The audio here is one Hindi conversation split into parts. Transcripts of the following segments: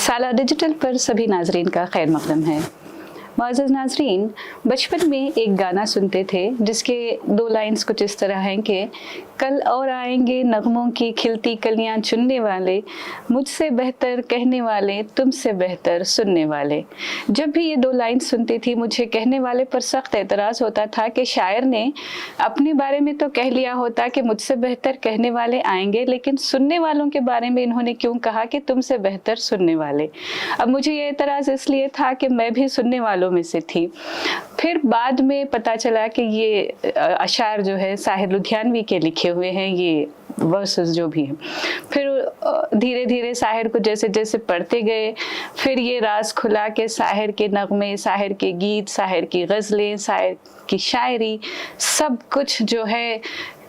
साला डिजिटल पर सभी नाजरीन का खैर मकदम है। मुअज़्ज़ज़ नाज़रीन, बचपन में एक गाना सुनते थे जिसके दो लाइन्स कुछ इस तरह हैं कि कल और आएंगे नगमों की खिलती कलियां चुनने वाले, मुझसे बेहतर कहने वाले, तुमसे बेहतर सुनने वाले। जब भी ये दो लाइन सुनती थी मुझे कहने वाले पर सख्त एतराज़ होता था कि शायर ने अपने बारे में तो कह लिया होता कि मुझसे बेहतर कहने वाले आएंगे, लेकिन सुनने वालों के बारे में इन्होंने क्यों कहा कि तुमसे बेहतर सुनने वाले। अब मुझे ये एतराज़ इसलिए था कि मैं भी सुनने वालों में से थी। फिर बाद में पता चला कि ये अशार जो है साहिर लुधियानवी के लिखे हुए हैं, ये वर्सेस जो भी हैं। फिर धीरे धीरे साहिर को जैसे जैसे पढ़ते गए, फिर ये राज खुला कि साहिर के नगमे, साहिर के गीत, साहिर की गज़लें, साहिर की शायरी, सब कुछ जो है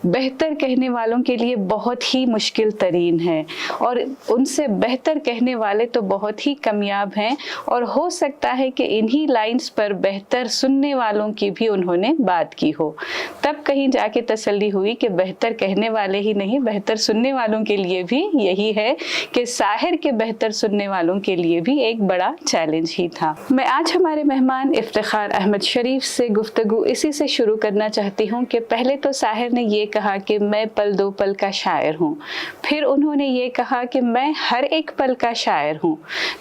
बेहतर कहने वालों के लिए बहुत ही मुश्किल तरीन है, और उनसे बेहतर कहने वाले तो बहुत ही कामयाब हैं। और हो सकता है कि इन्हीं लाइंस पर बेहतर सुनने वालों की भी उन्होंने बात की हो। तब कहीं जाके तसल्ली हुई कि बेहतर कहने वाले ही नहीं, बेहतर सुनने वालों के लिए भी यही है कि साहिर के बेहतर सुनने वालों के लिए भी एक बड़ा चैलेंज ही था। मैं आज हमारे मेहमान इफ्तिखार अहमद शरीफ से गुफ्तगू इसी से शुरू करना चाहती हूँ कि पहले तो साहिर ने ये कहा कि मैं पल दो पल का शायर हूँ, फिर उन्होंने ये कहा कि मैं हर एक पल का शायर हूँ।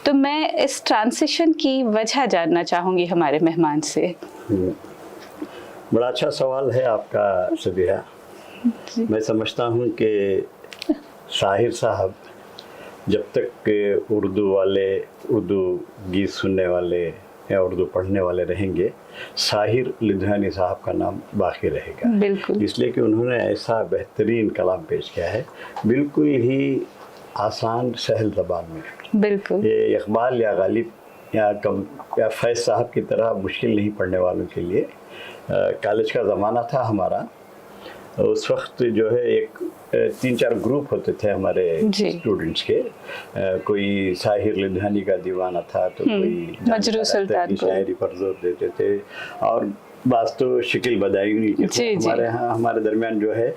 तो मैं इस ट्रांसिशन की वजह जानना चाहूँगी हमारे मेहमान से। बड़ा अच्छा सवाल है आपका सबिहा। मैं समझता हूँ कि शाहिर साहब जब तक उर्दू वाले, उर्दू गीत सुनने वाले या उर्दू पढ़ने वाले रहेंगे, साहिर लुधियानी साहब का नाम बाकी रहेगा। बिल्कुल। इसलिए कि उन्होंने ऐसा बेहतरीन कलाम पेश किया है, बिल्कुल ही आसान सहल ज़बान में। बिल्कुल। ये इकबाल या गालिब या फैज़ साहब की तरह मुश्किल नहीं पढ़ने वालों के लिए। कॉलेज का ज़माना था हमारा, उस वक्त जो है एक 3-4 ग्रुप होते थे हमारे स्टूडेंट्स के। कोई साहिर लुधियानी का दीवाना था, तो कोई मजरू सुल्तान की शायरी पर जोर देते थे, और बात तो शकील बदायूनी के थे। हमारे यहाँ हमारे दरमियान जो है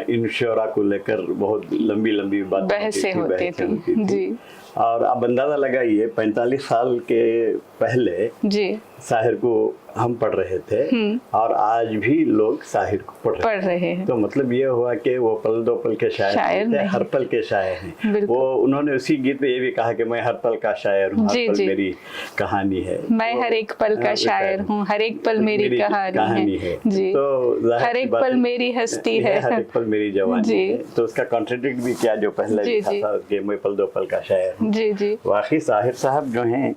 इन शोरा को लेकर बहुत लंबी लंबी बहसें होती थी। और अब अंदाज़ा लगाइए 45 साल के पहले जी साहिर को हम पढ़ रहे थे और आज भी लोग साहिर को पढ़ रहे हैं। तो मतलब ये हुआ कि वो पल दो पल के शायर थे, हर पल के शायर हैं। वो उन्होंने उसी गीत में ये भी कहा कि मैं हर पल का शायर हूँ, हर पल मेरी कहानी है। मैं हर एक पल का शायर हूँ, हर एक पल मेरी कहानी है। जी। तो हर एक पल मेरी हस्ती है, हर एक पल मेरी जवानी है। तो उसका कॉन्ट्रडिक्ट भी किया जो पहले लिखा था कि मैं पल दो पल का शायर हूँ। जी जी। वाकई साहिर साहब जो हैं,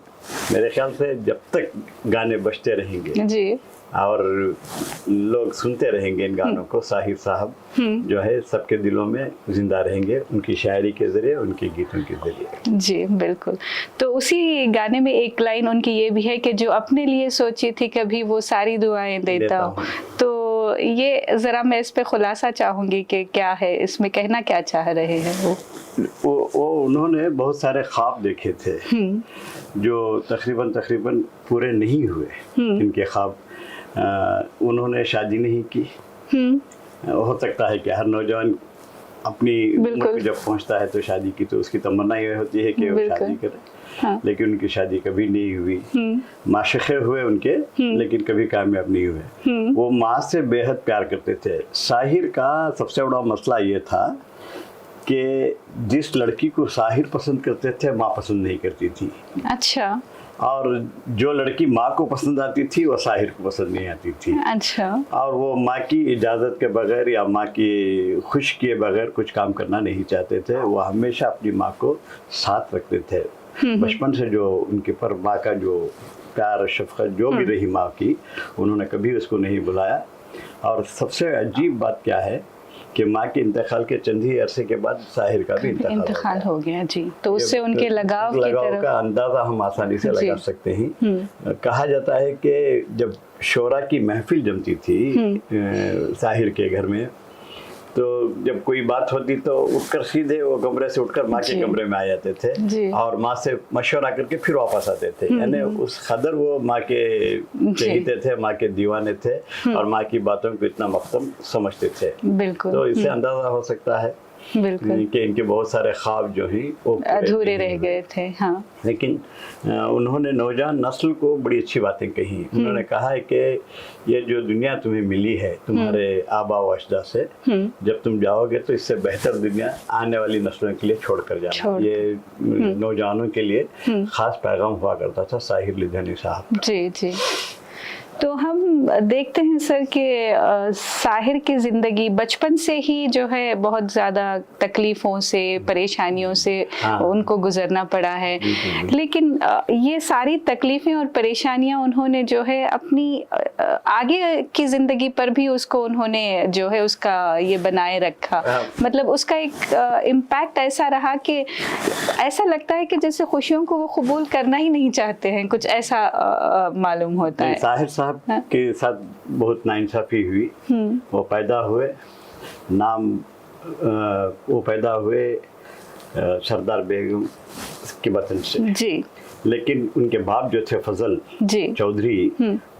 मेरे ख्याल से जब तक गाने बजते रहेंगे जी और लोग सुनते रहेंगे इन गानों को, साहिर साहब जो है सबके दिलों में जिंदा रहेंगे, उनकी शायरी के जरिए, उनके गीतों के जरिए। जी बिल्कुल। तो उसी गाने में एक लाइन उनकी ये भी है कि जो अपने लिए सोची थी कभी वो सारी दुआएं देता हूँ। तो ये जरा मैं इस पे खुलासा चाहूंगी कि क्या है इसमें, कहना क्या चाह रहे हैं वो उन्होंने बहुत सारे ख्वाब देखे थे जो तकरीबन पूरे नहीं हुए। इनके ख्वाब, उन्होंने शादी नहीं की। हो सकता है कि हर नौजवान अपनी उम्र पे जब पहुंचता है तो शादी की, तो उसकी तमन्ना ये होती है कि वो शादी करे। हाँ। लेकिन उनकी शादी कभी नहीं हुई। माशिक़े हुए उनके, लेकिन कभी कामयाब नहीं हुए। वो माँ से बेहद प्यार करते थे। साहिर का सबसे बड़ा मसला ये था कि जिस लड़की को साहिर पसंद करते थे, माँ पसंद नहीं करती थी। अच्छा। और जो लड़की माँ को पसंद आती थी वो साहिर को पसंद नहीं आती थी। अच्छा। और वो माँ की इजाज़त के बगैर या माँ की खुश किए बगैर कुछ काम करना नहीं चाहते थे। वो हमेशा अपनी माँ को साथ रखते थे। बचपन से जो उनके पर माँ का जो प्यार शफ़क़त जो भी रही माँ की, उन्होंने कभी उसको नहीं बुलाया। और सबसे अजीब बात क्या है कि माँ के इंतकाल के चंद ही अरसे के बाद साहिर का भी इंतकाल हो गया जी। तो उससे उनके लगाव का अंदाज़ा हम आसानी से लगा सकते हैं। कहा जाता है कि जब शोरा की महफिल जमती थी साहिर के घर में, तो जब कोई बात होती तो उठकर सीधे वो कमरे से उठकर माँ के कमरे में आ जाते थे और माँ से मशवरा करके फिर वापस आते थे। यानी उस कदर वो माँ के चहेते थे, माँ के दीवाने थे और माँ की बातों को इतना मख्तम समझते थे। तो इससे अंदाजा हो सकता है बिल्कुल कि इनके बहुत सारे ख्वाब जो हैं वो अधूरे रह गए थे। हाँ, लेकिन उन्होंने नौजवान नस्ल को बड़ी अच्छी बातें कही। उन्होंने कहा है कि ये जो दुनिया तुम्हें मिली है तुम्हारे आबा व अजदा से, जब तुम जाओगे तो इससे बेहतर दुनिया आने वाली नस्लों के लिए छोड़ कर जाना। ये नौजवानों के लिए खास पैगाम हुआ करता था साहिर लुधियानवी साहब। जी जी। तो हम देखते हैं सर कि साहिर की ज़िंदगी बचपन से ही जो है बहुत ज़्यादा तकलीफ़ों से, परेशानियों से उनको गुजरना पड़ा है। लेकिन ये सारी तकलीफ़ें और परेशानियां उन्होंने जो है अपनी आगे की ज़िंदगी पर भी उसको उन्होंने जो है उसका ये बनाए रखा। मतलब उसका एक इम्पैक्ट ऐसा रहा कि ऐसा लगता है कि जैसे खुशियों को वो कबूल करना ही नहीं चाहते हैं, कुछ ऐसा मालूम होता है। साहिर साहब के साथ बहुत नाइंसाफी हुई। वो पैदा हुए वो पैदा हुए सरदार बेगम के वतन से जी, लेकिन उनके बाप जो थे फजल चौधरी,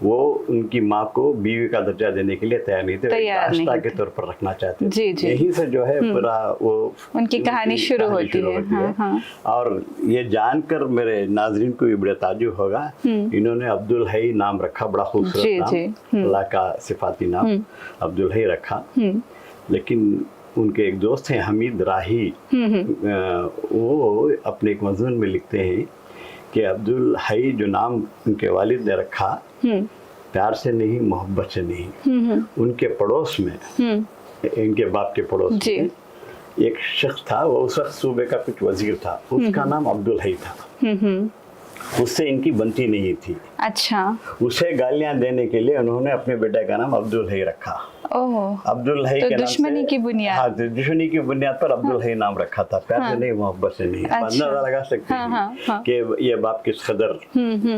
वो उनकी माँ को बीवी का दर्जा देने के लिए तैयार नहीं थे, आस्था के तौर पर रखना चाहते थे। यहीं से जो है पूरा वो उनकी कहानी शुरू होती है। हाँ। और ये जानकर मेरे नाजरीन को भी बड़ा ताज्जुब होगा, इन्होंने अब्दुल हई नाम रखा, बड़ा खूबसूरत नाम, अल्लाह का सिफाती नाम अब्दुल हई रखा। लेकिन उनके एक दोस्त हैं हमीद राही, वो अपने एक मजमून में लिखते हैं कि अब्दुल हई जो नाम उनके वालिद ने रखा, प्यार से नहीं, मोहब्बत से नहीं, उनके पड़ोस में, इनके बाप के पड़ोस में एक शख्स था, वो उस वक्त सूबे का कुछ वजीर था, उसका नाम अब्दुल हई था। उससे इनकी बनती नहीं थी। अच्छा। उसे गालियां देने के लिए उन्होंने अपने बेटे का नाम अब्दुल हई रखा। अब्दुल हई तो के दुश्मनी की बुनियाद। हाँ, दुश्मनी की बुनियाद पर अब्दुल हई नाम रखा था, प्यार से नहीं, मोहब्बत से नहीं। अंदाजा लगा सकते हैं कि ये बाप किस कदर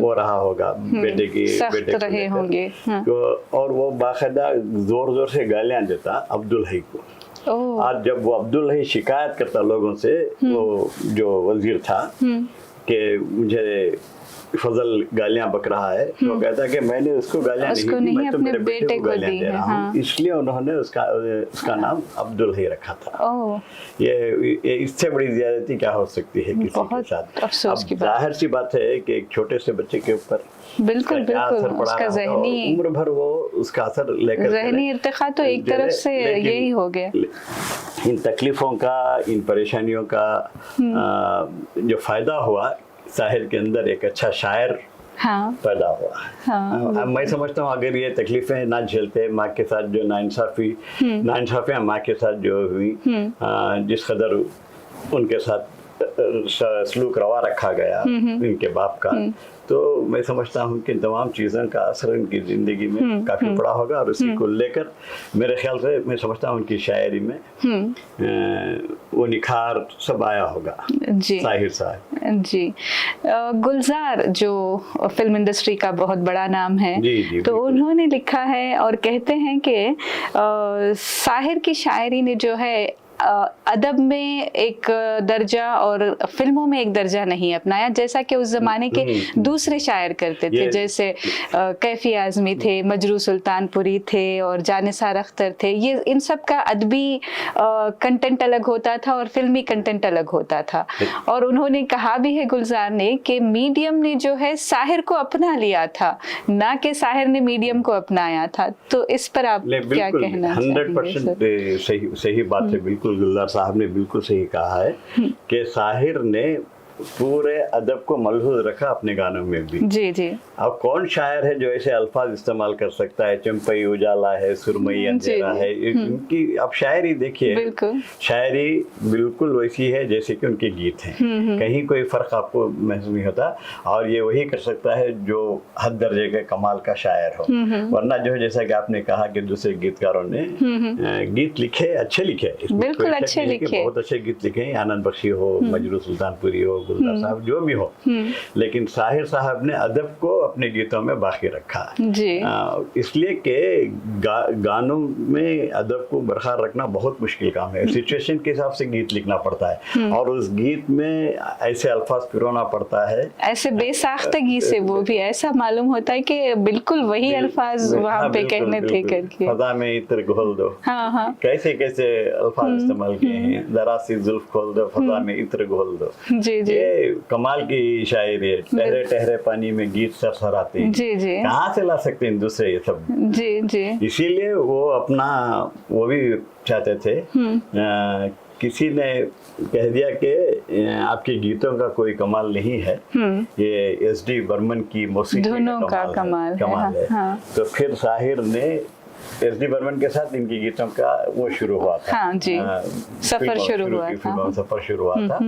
हो रहा होगा बेटे सख्त रहे होंगे। और वो बाकायदा जोर जोर से गालियां देता अब्दुल हई को। और जब वो अब्दुल हई शिकायत करता लोगों से, वो जो वजीर था, कि मुझे फजल गालियां बक रहा है, तो कहता है कि मैंने उसको गालियां नहीं दी, मैं तो मेरे बेटे को गालियां दे रहा हूँ। इसलिए उन्होंने उसका नाम अब्दुल हई रखा था। ये इससे बड़ी ज्यादती क्या हो सकती है किसी के साथ। अफसोस की बात। जाहिर सी बात है कि एक छोटे से बच्चे के ऊपर बिल्कुल उसका ज़हनी उम्र भर वो उसका असर लेकर, ज़हनी इर्तिखा तो एक तरफ से यही हो गया। इन तकलीफों का, इन परेशानियों का जो फायदा हुआ, साहिर के अंदर एक अच्छा शायर पैदा हुआ। मैं समझता हूँ अगर ये तकलीफें ना झेलते, माँ के साथ जो नाइंसाफियाँ माँ के साथ जो हुई, जिस कदर उनके साथ सलूक रवा रखा गया इनके बाप का, तो मैं समझता हूँ कि तमाम चीज़ों का असर उनकी ज़िंदगी में काफ़ी पड़ा होगा। और उसी को लेकर मेरे ख्याल से मैं समझता हूँ उनकी शायरी में वो निखार सब आया होगा। जी साहिर साहब जी। गुलजार जो फिल्म इंडस्ट्री का बहुत बड़ा नाम है, जी, तो उन्होंने लिखा है और कहते हैं कि साहिर की शायरी ने जो है अदब में एक दर्जा और फिल्मों में एक दर्जा नहीं अपनाया, जैसा कि उस जमाने के दूसरे शायर करते थे, जैसे कैफी आज़मी थे, मजरू सुल्तानपुरी थे और जानिसार अख्तर थे। ये इन सब का अदबी कंटेंट अलग होता था और फिल्मी कंटेंट अलग होता था। और उन्होंने कहा भी है गुलजार ने कि मीडियम ने जो है साहिर को अपना लिया था, ना कि साहिर ने मीडियम को अपनाया था। तो इस पर आप क्या कहना चाहेंगे? 100% सही बात है। बिल्कुल गुलजार साहब ने बिल्कुल सही कहा है कि साहिर ने पूरे अदब को मलहूज रखा अपने गानों में भी। जी जी। अब कौन शायर है जो ऐसे अल्फाज इस्तेमाल कर सकता है, चंपई उजाला है, सुरमई अंधेरा है, इनकी आप शायरी देखिए, शायरी बिल्कुल वैसी है जैसे कि उनके गीत हैं, कहीं कोई फर्क आपको महसूस नहीं होता। और ये वही कर सकता है जो हद दर्जे के कमाल का शायर हो। वरना जो है, जैसा कि आपने कहा कि दूसरे गीतकारों ने गीत लिखे, अच्छे लिखे, बिल्कुल अच्छे लिखे, बहुत अच्छे गीत लिखे, आनंद बख्शी हो, मजरू सुल्तानपुरी हो, गुलजार साहब जो भी हो, लेकिन साहिर साहब ने अदब को अपने गीतों में बाकी रखा जी। इसलिए कि गानों में अदब को बरकरार रखना बहुत मुश्किल काम है। सिचुएशन के हिसाब से गीत लिखना पड़ता है और उस गीत में ऐसे अल्फाज पिरोना पड़ता है, ऐसे बेसाख्तगी से, वो भी ऐसा मालूम होता है कि बिल्कुल वही अल्फाज वहाँ पे कहने थे करके। फजा में इत्र घोल दो, हाँ। कैसे कैसे अल्फाज इस्तेमाल किए हैं, जरा सी जुल्फ खोल दो, फजा में इत्र घोल दो। जी जी, ये कमाल की शायरी है। ठहरे ठहरे पानी में गीत सरसराते, जी जी, कहाँ से ला सकते हैं दूसरे ये सब। जी जी, इसीलिए वो अपना वो भी चाहते थे। किसी ने कह दिया कि आपके गीतों का कोई कमाल नहीं है, ये SD बर्मन की मौसीकी धुनों का कमाल है। हाँ। तो फिर साहिर ने SD बर्मन के साथ इनके गीतों का वो शुरू हुआ था। हाँ जी, सफर शुरू हुआ था। सफर शुरू हुआ था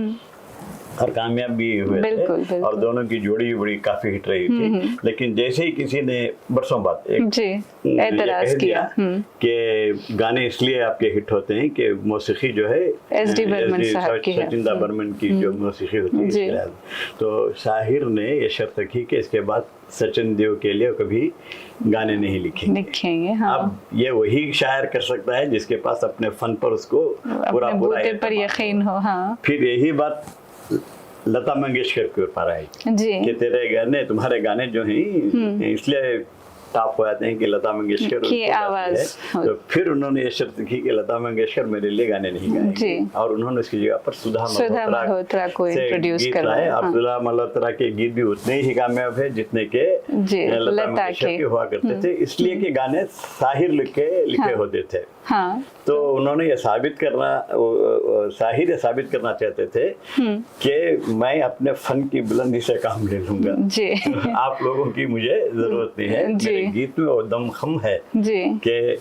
और कामयाब भी हुए थे और दोनों की जोड़ी बड़ी काफी हिट रही थी। लेकिन जैसे ही किसी ने बरसों बाद एतराज किया कि गाने इसलिए आपके हिट होते हैं कि मौसीकी जो है SD बर्मन साहब की है, सचिंदा बर्मन की जो मौसीकी होती है, तो साहिर ने ये शर्त रखी कि इसके बाद सचिन देव के लिए कभी गाने नहीं लिखेंगे। हाँ। अब ये वही शायर कर सकता है जिसके पास अपने फन पर उसको पूरा पर यकीन हो। हाँ। फिर यही बात लता मंगेशकर के ऊपर आई कि तेरे गाने, तुम्हारे गाने जो हैं इसलिए टॉप हो जाते हैं कि लता मंगेशकर की आवाज। तो फिर उन्होंने ये शर्त की कि लता मंगेशकर मेरे लिए गाने नहीं गाएंगे और उन्होंने उसकी जगह पर सुधा मल्होत्रा को इंट्रोड्यूस कराया। और सुधा मल्होत्रा के गीत भी उतने ही कामयाब है जितने के लता मंगेशकर के हुआ करते थे, इसलिए कि गाने साहिर लिखे होते थे। हाँ। तो उन्होंने ये साबित करना, साहिर ये साबित करना चाहते थे कि मैं अपने फन की बुलंदी से काम ले लूंगा जी। आप लोगों की मुझे जरूरत नहीं है। मेरे गीत में वो दमखम है कि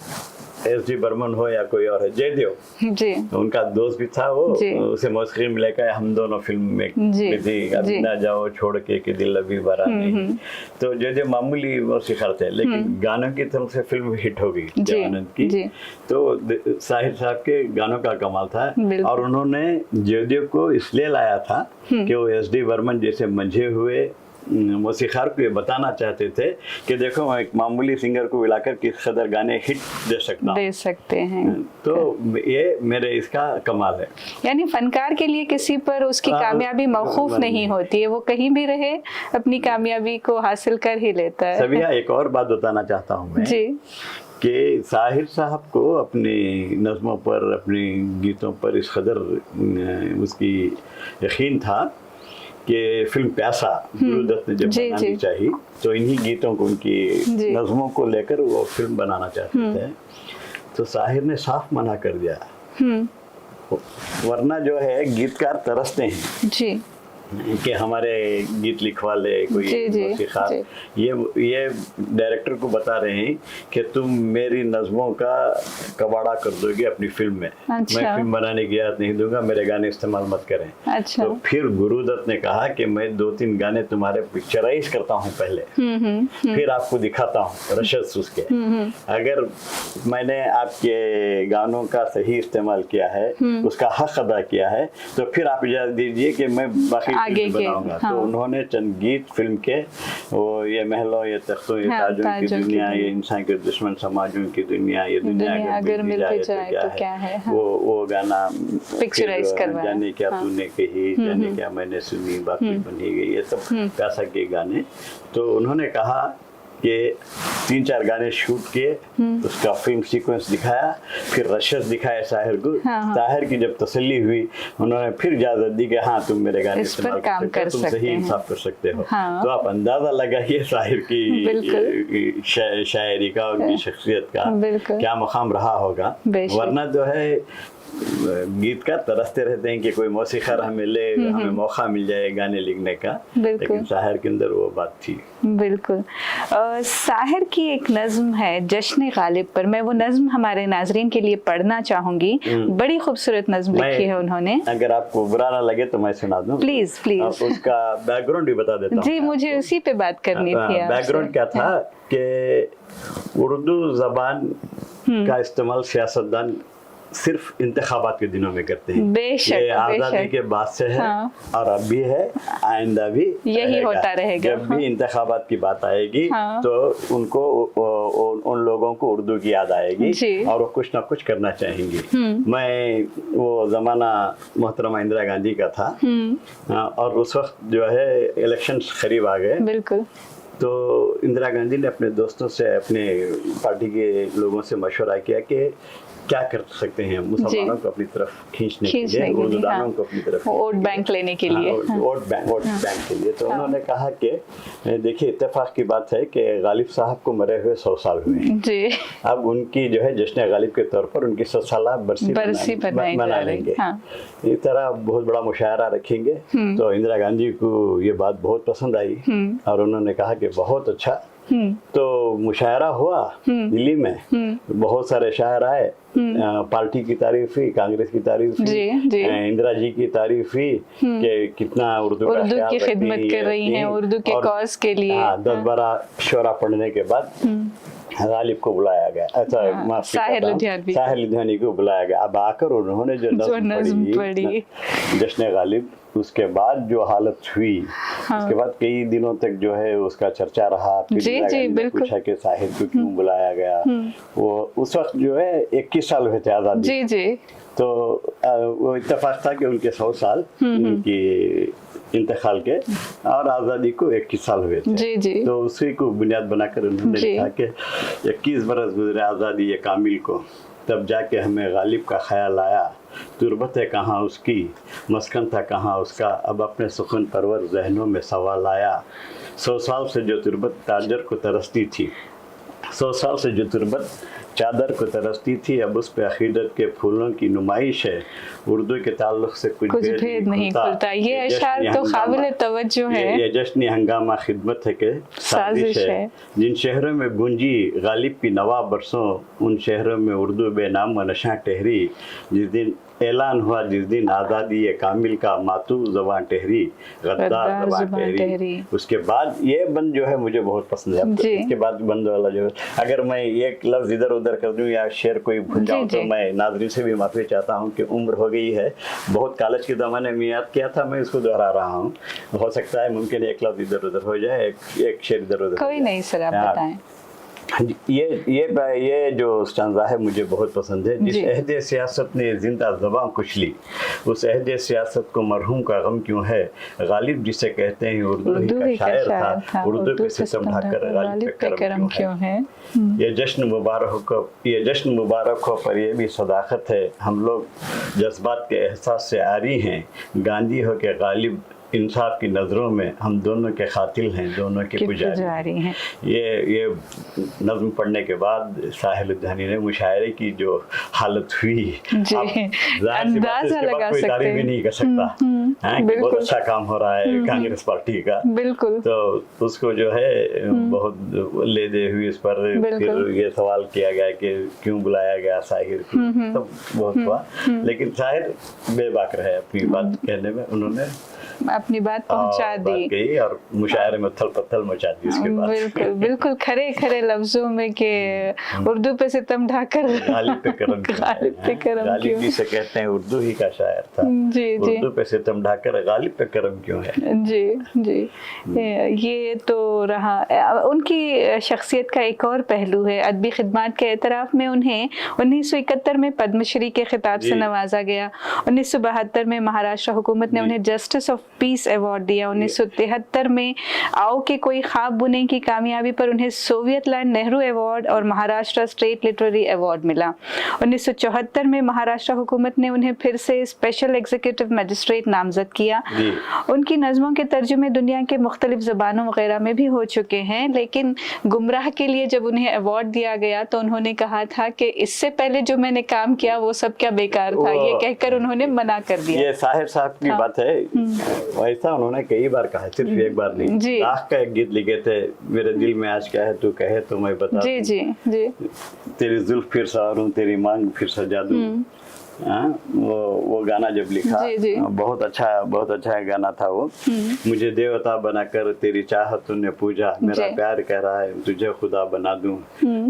SD बर्मन हो या कोई और है, जयदेव जी, उनका दोस्त भी था, वो उसे मौसीकी में लेकर हम दोनों फिल्म में थी, अभी ना जाओ छोड़ के कि दिल अभी भरा नहीं। तो जयदेव मामूली मौसीकार थे, लेकिन गानों की तरफ से फिल्म हिट हो गई देवानंद की। तो साहिर साहब के गानों का कमाल था और उन्होंने जयदेव को इसलिए लाया था कि वो SD बर्मन जैसे मंझे हुए मौसीकार को ये बताना चाहते थे कि देखो मैं एक मामूली सिंगर को मिलाकर किस कदर गाने हिट दे सकते हैं। तो ये मेरे इसका कमाल है। यानी फनकार के लिए किसी पर उसकी कामयाबी मौकूफ नहीं होती है, वो कहीं भी रहे अपनी कामयाबी को हासिल कर ही लेता है। सबिया, एक और बात बताना चाहता हूँ मैं जी, कि साहिर साहब को अपनी नज़्मों पर, अपने गीतों पर इस कदर उसकी यकीन था कि फिल्म प्यासा गुरुदत्त ने जब बनानी चाहिए तो इन्हीं गीतों को, उनकी नज़्मों को लेकर वो फिल्म बनाना चाहते थे। तो साहिर ने साफ मना कर दिया, वरना जो है गीतकार तरसते हैं जी कि हमारे गीत लिखवा ले कोई मौसीकार। ये डायरेक्टर को बता रहे हैं कि तुम मेरी नज़्मों का कबाड़ा कर दोगे अपनी फिल्म में। अच्छा। मैं फिल्म बनाने की इजाज़त नहीं दूंगा, मेरे गाने इस्तेमाल मत करें। अच्छा। तो फिर गुरुदत्त ने कहा कि मैं 2-3 गाने तुम्हारे पिक्चराइज करता हूँ पहले, फिर आपको दिखाता हूँ रशद उसके। अगर मैंने आपके गानों का सही इस्तेमाल किया है, उसका हक अदा किया है, तो फिर आप इजाज़त दीजिए कि मैं बाकी आगे बनाऊंगा। हाँ। तो उन्होंने चंद गीत फिल्म के, वो ये महलों, ये तख्तों, ये ताजों की दुनिया, ये इंसान के दुश्मन समाजों की दुनिया, ये दुनिया अगर मिल जाए तो क्या है। हाँ। वो गाना पिक्चराइज करवाया, जाने क्या तूने कही, जाने क्या मैंने सुनी, बाकी बनी गई, ये सब प्यासा के गाने। तो उन्होंने कहा कि 3-4 गाने शूट किए, उसका फिल्म सीक्वेंस दिखाया, फिर रशद दिखाया साहिर को। साहिर की जब तसल्ली हुई, उन्होंने फिर इजाजत दी कि हाँ तुम मेरे गाने इस्तेमाल कर सकते हो, तुम सही इंसाफ कर सकते हो। तो आप अंदाजा लगाइए साहिर की शायरी का, उनकी शख्सियत का क्या मकाम रहा होगा। वरना जो है गीतकार तरसते रहते हैं कि कोई मौसीकार हमें ले, हमें मौका मिल जाए गाने लिखने का, लेकिन साहिर के अंदर वो बात थी। बिल्कुल। साहिर की एक नज़्म है जश्न गालिब पर, मैं वो नज़्म हमारे नाजरीन के लिए पढ़ना चाहूंगी। बड़ी खूबसूरत नज़्म लिखी है उन्होंने, अगर आपको बुरा ना लगे तो मैं सुना दूं। Please please. उसका बैकग्राउंड भी बता देता हूं। जी, मुझे उसी पे बात करनी थी। बैकग्राउंड क्या था कि उर्दू जबान का इस्तेमाल सियासतदान सिर्फ इंतखाबात के दिनों में करते हैं। बेशक, ये आज़ादी बेशक। के बाद से है। हाँ। और अब भी है, आइंदा भी यही होता रहेगा। जब भी इंतखाबात की बात आएगी हाँ। तो उनको उन लोगों को उर्दू की याद आएगी जी। और वो कुछ ना कुछ करना चाहेंगे। मैं वो ज़माना मोहतरमा इंदिरा गांधी का था, और उस वक्त जो है इलेक्शंस करीब आ गए। बिल्कुल। तो इंदिरा गांधी ने अपने दोस्तों से, अपने पार्टी के लोगों से मशवरा किया कि क्या कर सकते हैं मुसलमानों को अपनी तरफ खींचने के लिए, उर्दूदानों को अपनी तरफ, वोट बैंक लेने के लिए, वोट बैंक के लिए। तो उन्होंने कहा कि देखिए, इत्तेफाक की बात है कि गालिब साहब को मरे हुए 100 साल हुए जी। अब उनकी जो है जश्न गालिब के तौर पर उनकी 100 साल बरसी मना लेंगे। इस तरह बहुत बड़ा मुशायरा रखेंगे। तो इंदिरा गांधी को ये बात बहुत पसंद आई और उन्होंने कहा कि बहुत अच्छा। तो मुशायरा हुआ दिल्ली में, बहुत सारे शायर आए, पार्टी की तारीफ हुई, कांग्रेस की तारीफ हुई, इंदिरा जी की तारीफ हुई कि कितना उर्दू की खिदमत कर रही हैं, उर्दू के कॉज के लिए। 10-12 शोरा पढ़ने के बाद गालिब को बुलाया गया। अच्छा, साहिर लुधियानवी को बुलाया गया। अब आकर उन्होंने जो नज़्म पढ़ी जश्न गालिब, उसके बाद जो हालत हुई, उसके बाद कई दिनों तक जो है उसका चर्चा रहा। फिर पूछा कि साहिर को क्यों बुलाया गया। वो उस वक्त जो है 21 साल हुए थे आजादी। तो वो इत्तेफाक था कि उनके 100 साल उनकी इंतकाल के और आज़ादी को 21 साल हुए थे। तो उसी को बुनियाद बनाकर उन्होंने लिखा कि 21 बरस गुजरे आज़ादी ये कामिल को, तब जाके हमें गालिब का ख्याल आया। तुरबत है कहाँ उसकी, मस्कन था कहाँ उसका, अब अपने सुखन परवर जहनों में सवाल आया। 100 साल से जो तुरबत ताजर को तरसती थी, 100 साल से जो तुरबत चादर को तरसती थी, अब उस पे अकीदत के फूलों की नुमाइश है। उर्दू के ताल्लुक से कुछ भेद नहीं खुलता। ये अशआर तो काबिल तवज्जो है। ये जश्न हंगामा खिदमत है के साजिश है। जिन शहरों में गूंजी गालिब की नवा बरसों, उन शहरों में उर्दू बेनाम व नशा टहरी। जिस दिन ऐलान हुआ, जिस दिन आज़ादी ये कामिल का, मातू ज़बान टहरी, गद्दार ज़बान टहरी। उसके बाद ये बंद जो है मुझे बहुत पसंद है। इसके बाद बंद वाला जो है, अगर मैं एक लफ्ज़ इधर उधर कर दूं या शेर कोई भूल जाऊं तो मैं नाज़रीन से भी माफ़ी चाहता हूं कि उम्र हो गई है। बहुत कॉलेज के ज़माने में याद किया था, मैं इसको दोहरा रहा हूँ। हो सकता है मुमकिन एक लफ्ज़ इधर उधर हो जाए, एक शेर इधर उधर। कोई नहीं सर, आप बताएं। ये जो स्टांजा है मुझे बहुत पसंद है। जिस अहदे सियासत ने जिंदा ज़बां कुचली, उस अहदे सियासत को मरहूम का गम क्यों है। गालिब जिसे कहते हैं उर्दू ही का शायर था, उर्दू पे सितम ढाकर गालिब पे करम क्यों है। ये जश्न मुबारक हो पर ये भी सदाकत है। हम लोग जज्बात के एहसास से आरी हैं, गांधी हो के गालिब इंसाफ की नज़रों में हम दोनों के खातिल हैं, दोनों के पुजारी हैं। ये नज़्म पढ़ने के बाद साहिर लुधियानवी ने मुशायरे की जो हालत हुई, अंदाज़ा लगा सकते हैं, तारीफ भी नहीं कर सकता बहुत अच्छा काम हो रहा है कांग्रेस पार्टी का। बिल्कुल। तो उसको जो है बहुत ले दे हुई इस पर फिर ये सवाल किया गया कि क्यों बुलाया गया साहिर को, तो बहुत हुआ। लेकिन साहिर बेबाक रहे अपनी बात कहने में, उन्होंने अपनी बात पहुंचा दी और मुशायरे में उथल पथल मचा दी उसके बाद। बिल्कुल बिल्कुल खरे खरे लफ्जों में कि उर्दू पे सितम ढाकर गालिब पे करम गालिब जी से कहते हैं उर्दू ही का शायर था। जी जी। उर्दू पे सितम ढाकर गालिब पे करम क्यों है। जी जी। ये तो रहा। उनकी शख्सियत का एक और पहलू है, अदबी खिदमात के एतराफ़ में उन्हें 1971 में पद्मश्री के खिताब से नवाजा गया। 1972 में महाराष्ट्र हुकूमत ने उन्हें जस्टिस ऑफ पीस अवार्ड दिया। 1973 में आओ के कोई ख्वाब बुने की कामयाबी पर उन्हें सोवियत लैंड नेहरू अवार्ड और महाराष्ट्र स्टेट लिटरेरी अवार्ड मिला। 1974 में महाराष्ट्र हुकूमत ने उन्हें फिर से स्पेशल एग्जीक्यूटिव मजिस्ट्रेट नामजद किया। उनकी नज़मों के तर्जुमे दुनिया के मुख्तलिफ ज़बानों वगैरह में भी हो चुके हैं, लेकिन गुमराह के लिए जब उन्हें अवार्ड दिया गया तो उन्होंने कहा था कि इससे पहले जो मैंने काम किया वो सब क्या बेकार था, ये कहकर उन्होंने मना कर दिया। ये साहिर साहब की बात है, ऐसा उन्होंने कई बार कहा, सिर्फ एक बार नहीं। आँख का एक गीत लिखे थे, मेरे दिल में आज क्या है तू कहे तो मैं बता। जी जी जी। तेरी जुल्फ फिर सवारूं, तेरी मांग फिर सजा दूं, वो गाना जब लिखा, जी। बहुत अच्छा गाना था वो। मुझे देवता बनाकर तेरी चाहत तूने पूजा, मेरा प्यार कह रहा है तुझे खुदा बना दूं,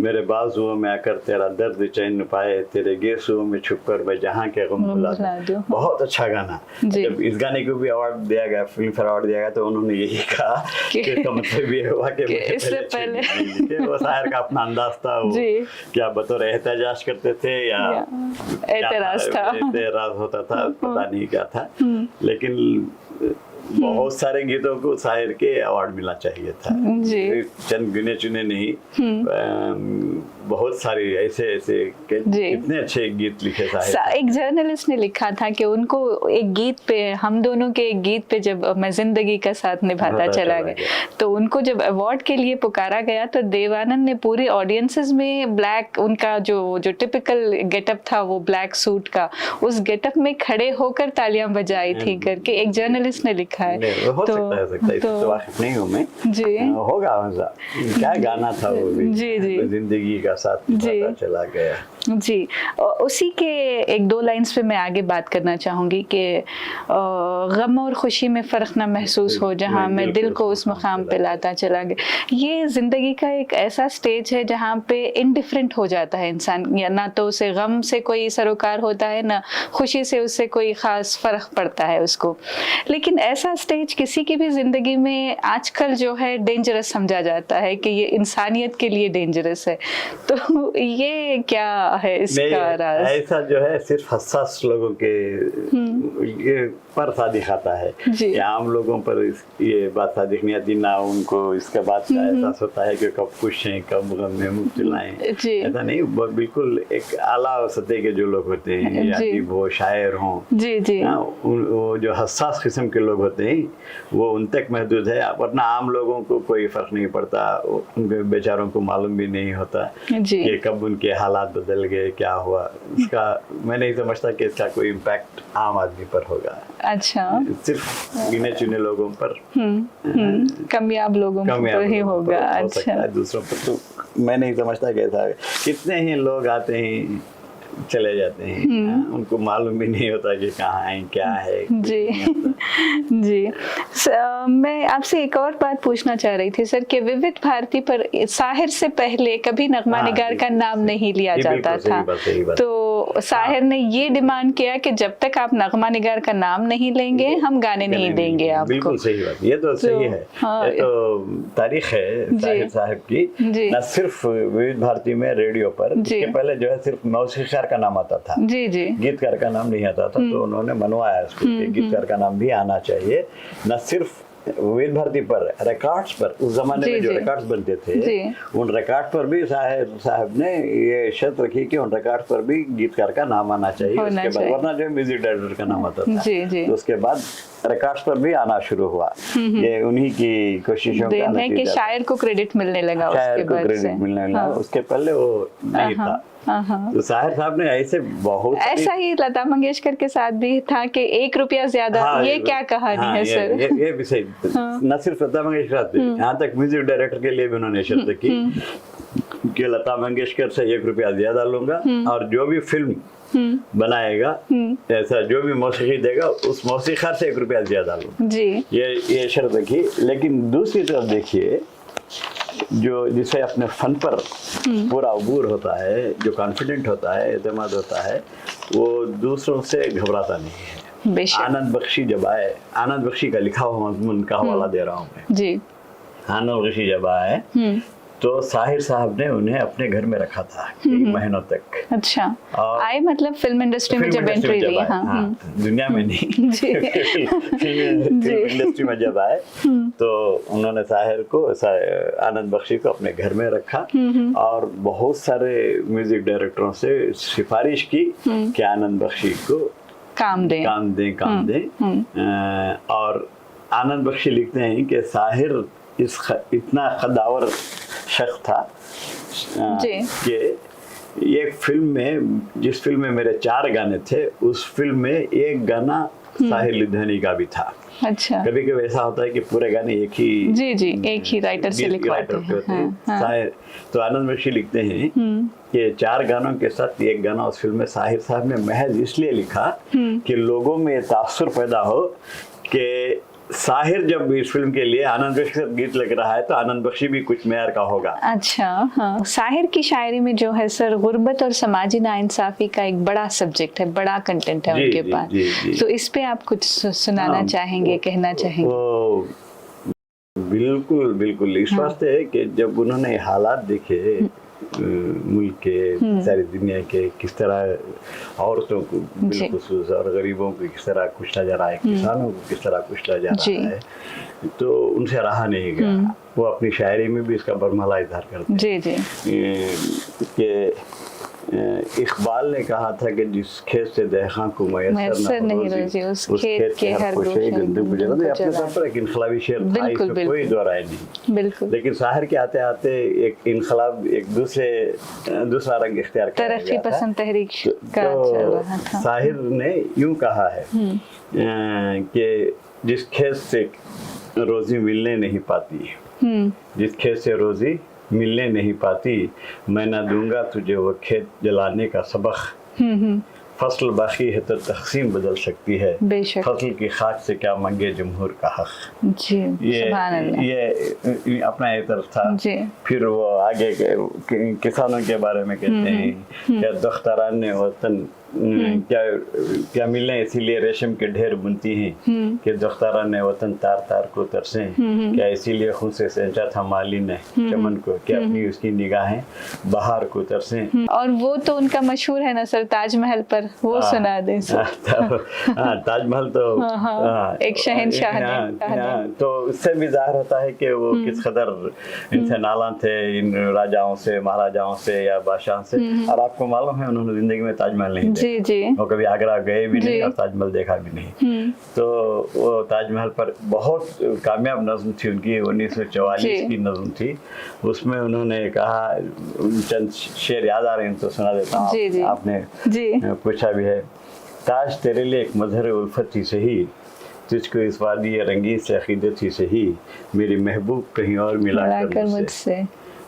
मेरे बाजुओं में आकर तेरा दर्द चैन पाए, तेरे गेसुओं में छुपकर मैं जहां के गम भुला दूं। बहुत अच्छा गाना। जब इस गाने को भी अवार्ड दिया गया, फिल्म फेयर अवार्ड दिया गया, तो उन्होंने यही कहा कि इसका मतलब ये हुआ कि इससे पहले वो शायर का अपना अंदाज था, वो क्या बतौर एहतजाज करते थे या एतराज होता था, पता नहीं क्या था। लेकिन बहुत सारे गीतों को शायर के अवार्ड मिलना चाहिए था जी। चंद गिने चुने नहीं, बहुत सारे ऐसे कितने अच्छे गीत लिखे शायर। एक जर्नलिस्ट ने लिखा था कि उनको एक गीत पे, हम दोनों के एक गीत पे जब मैं जिंदगी का साथ निभाता चला गया, तो उनको जब अवार्ड के लिए पुकारा गया तो देवानंद ने पूरी ऑडियंसेस में ब्लैक, उनका जो टिपिकल गेटअप था वो ब्लैक सूट का, उस गेटअप में खड़े होकर तालियां बजाई थी करके एक जर्नलिस्ट ने लिखा है। हो सकता है तो वाकिफ नहीं हूँ मैं जी। होगा क्या गाना था वो भी जी। जिंदगी का साथ चला गया जी। उसी के एक दो लाइंस पे मैं आगे बात करना चाहूँगी कि गम और खुशी में फ़र्क ना महसूस हो जहाँ मैं दिल को उस मकाम पे लाता चला गया। ये ज़िंदगी का एक ऐसा स्टेज है जहाँ पे इनडिफरेंट हो जाता है इंसान, या ना तो उसे गम से कोई सरोकार होता है, ना खुशी से उससे कोई ख़ास फ़र्क पड़ता है उसको। लेकिन ऐसा स्टेज किसी की भी ज़िंदगी में आजकल जो है डेंजरस समझा जाता है कि ये इंसानियत के लिए डेंजरस है। तो ये क्या है इसका राज? ऐसा जो है सिर्फ हसास लोगों के ये पर सादिक आता है, या आम लोगों पर ये बात सादिक नहीं आती, ना उनको इसका बात का एहसास होता है कि कब खुश हैं कब गम में मुब्तला हैं। ऐसा नहीं, बिल्कुल एक आला सतह के जो लोग होते हैं, या वो शायर हों, वो जो हसास किस्म के लोग होते हैं वो उन तक महदूद है, वरना आम लोगों को कोई फर्क नहीं पड़ता, उनके बेचारों को मालूम भी नहीं होता कि कब उनके हालात बदल गए, क्या हुआ। इसका मैं नहीं समझता कि इसका कोई इम्पैक्ट आम आदमी पर होगा। अच्छा, सिर्फ गिने चुने लोगों पर, कामयाब लोगों पर ही होगा। अच्छा, दूसरों पर तो मैं नहीं समझता कैसा है। कितने ही लोग आते हैं चले जाते हैं, उनको मालूम भी नहीं होता कि कहाँ है क्या है जी। जी मैं आपसे एक और बात पूछना चाह रही थी सर कि विविध भारती पर साहिर से पहले कभी नगमा निगार का नाम नहीं लिया जाता था, तो साहिर ने ये डिमांड किया कि जब तक आप नगमा निगार का नाम नहीं लेंगे हम गाने नहीं देंगे आपको। बिल्कुल सही बात, ये तो सही है। ये तो तारीख है साहिर साहब की, न सिर्फ विविध भारती में रेडियो पर, इसके पहले जो है सिर्फ मौसीकार का नाम आता था जी, गीतकार का नाम नहीं आता था, तो उन्होंने मनवाया उसको कि गीतकार का नाम भी आना चाहिए। न सिर्फ विविध भारती पर, रिकॉर्ड्स पर, उस जमाने में जो रिकॉर्ड्स बनते थे उन रिकॉर्ड पर भी साहब ने ये शर्त रखी कि उन रिकॉर्ड पर भी गीतकार का नाम आना चाहिए, उसके बाद वरना जो म्यूजिक डायरेक्टर का नाम आता था। तो उसके बाद रिकॉर्ड्स पर भी आना शुरू हुआ। ये उन्हीं की कोशिशों का नतीजा कि शायर को क्रेडिट मिलने लगा, उसके बाद क्रेडिट मिलने लगा, उसके पहले वो नहीं था। तो साहिर साहब ने ऐसे बहुत ऐसा ही लता मंगेशकर के साथ भी था कि 1 रुपया ज्यादा, ये क्या कहानी है सर? ये भी सही, न सिर्फ लता मंगेशकर, यहाँ तक म्यूजिक डायरेक्टर के लिए भी उन्होंने शर्त की कि लता मंगेशकर से 1 रुपया ज्यादा लूंगा, और जो भी फिल्म बनाएगा, ऐसा जो भी मौसीकी देगा उस मौसीकार से 1 रुपया ज्यादा लूंगा जी। ये शर्त रखी। लेकिन दूसरी तरफ देखिए, जो जिसे अपने फन पर पूरा अबूर होता है, जो कॉन्फिडेंट होता है, एतमाद होता है, वो दूसरों से घबराता नहीं है। आनंद बख्शी जब आए, आनंद बख्शी का लिखा हुआ मजमून का हवाला दे रहा हूँ मैं जी। आनंद बख्शी जब आए तो साहिर साहब ने उन्हें अपने घर में रखा था कई महीनों तक। अच्छा, आए मतलब फिल्म इंडस्ट्री में जब एंट्री ली। हाँ, दुनिया में नहीं, फिल्म इंडस्ट्री में जब आए तो उन्होंने साहिर को, आनंद बख्शी को अपने घर में रखा, और बहुत सारे म्यूजिक डायरेक्टरों से सिफारिश की कि आनंद बख्शी को काम दें। और आनंद बख्शी लिखते हैं कि साहिर इतना कद्दावर शख्स था कि एक फिल्म में, जिस फिल्म में मेरे 4 गाने थे, उस फिल्म में एक गाना साहिर लुधियानी का भी था। अच्छा। कभी कभी ऐसा होता है कि पूरे गाने एक ही जी एक ही राइटर से लिखवाते हैं। हाँ। तो आनंद बख्शी लिखते हैं कि 4 गानों के साथ एक गाना उस फिल्म में साहिर साहब ने महज इसलिए लिखा कि लोगों में ये तासुर पैदा हो कि साहिर जब इस फिल्म के लिए आनंद बख्शी का गीत लग रहा है तो आनंद बख्शी भी कुछ मेयर का होगा। अच्छा। हाँ। साहिर की शायरी में जो है सर, गुर्बत और समाजी नाइंसाफी का एक बड़ा सब्जेक्ट है, बड़ा कंटेंट है उनके पास। तो इस पे आप कुछ सुनाना चाहेंगे, कहना चाहेंगे? बिल्कुल बिल्कुल। इस वास्ते है कि जब उन्होंने हालात देखे मुल्क के, सारी दुनिया के, किस तरह औरतों को बिलखुसूस और गरीबों को किस तरह कुचला जा रहा है, किसानों को किस तरह कुचला जा रहा है, तो उनसे रहा नहीं गया। वो अपनी शायरी में भी इसका बरमला इजहार करते हैं कि इकबाल ने कहा था कि जिस खेत से दहखां को मैसर नहीं रोजी, उस खेत के हर गोशे गंदू गुजरा। तो अपने तौर पर एक इनकलाबी शेर था, इसमें कोई दो राय नहीं। बिल्कुल। लेकिन साहिर के आते आते एक इनकलाब, एक दूसरा रंग इख्तियार कर तरक्की पसंद तहरीक का चल रहा था। साहिर ने यूं कहा है कि जिस खेत से रोजी मिलने नहीं पाती, जिस खेत से रोजी मिलने नहीं पाती, मैं ना दूंगा तुझे वो खेत जलाने का सबक। फसल बाकी है तो तकसीम बदल सकती है, फसल की खाक से क्या मांगे जमहूर का हक। जी, ये अपना एक तरफ था। फिर वो आगे किसानों के बारे में कहते हैं क्या दख्तरान ने वतन क्या मिलने इसीलिए रेशम के ढेर बुनती हैं कि दख्तरान ने वतन तार तार को तरसे, क्या इसीलिए खून से सेंचा था माली ने चमन को, क्या अपनी उसकी निगाहें बहार को तरसे। और वो तो उनका मशहूर है ना सर, ताजमहल पर, वो सुना दें सर। ताजमहल तो एक शहंशाह ने, तो उससे भी जाहिर होता है कि वो किस कदर इनसे नाला थे, इन राजाओं से, महाराजाओं से या बादशाह से। और आपको मालूम है उन्होंने जिंदगी में ताजमहल नहीं, वो कभी आगरा गए भी नहीं और ताजमहल देखा भी नहीं। तो वो ताजमहल पर बहुत कामयाब नज़्म थी उनकी, 1944 की नज़्म थी। उसमें उन्होंने कहा, चंद शेर याद आ रहे हैं तो सुना देता हूँ, आपने पूछा भी है। ताज तेरे लिए एक मजहर उल्फत ही सही, तुझको इस वादी रंगीन से अकीदत ही सही, मेरी महबूब कहीं और मिला कर मुझसे,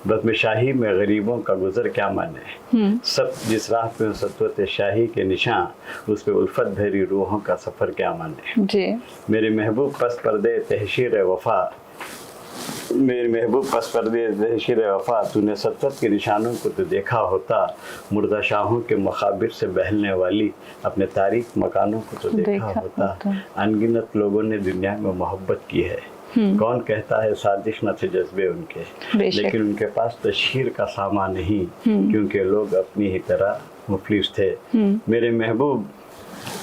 बस में शाही में गरीबों का गुजर क्या माने, सब जिस राह पे सतवत शाही के निशान, उस पे उल्फत भरी रूहों का सफर क्या माने। जी। मेरे महबूब पस पर्दे तहशीर वफा, मेरे महबूब पस पर्दे तहशीर वफा, तूने सतवत के निशानों को तो देखा होता, मुर्दा शाहों के मखाबिर से बहलने वाली अपने तारीख मकानों को तो देखा होता। अनगिनत लोगों ने दुनिया में मोहब्बत की है, कौन कहता है साजिश न थे जज्बे उनके, लेकिन उनके पास तशहीर का सामान नहीं, क्योंकि लोग अपनी ही तरह मुफलिस थे। मेरे महबूब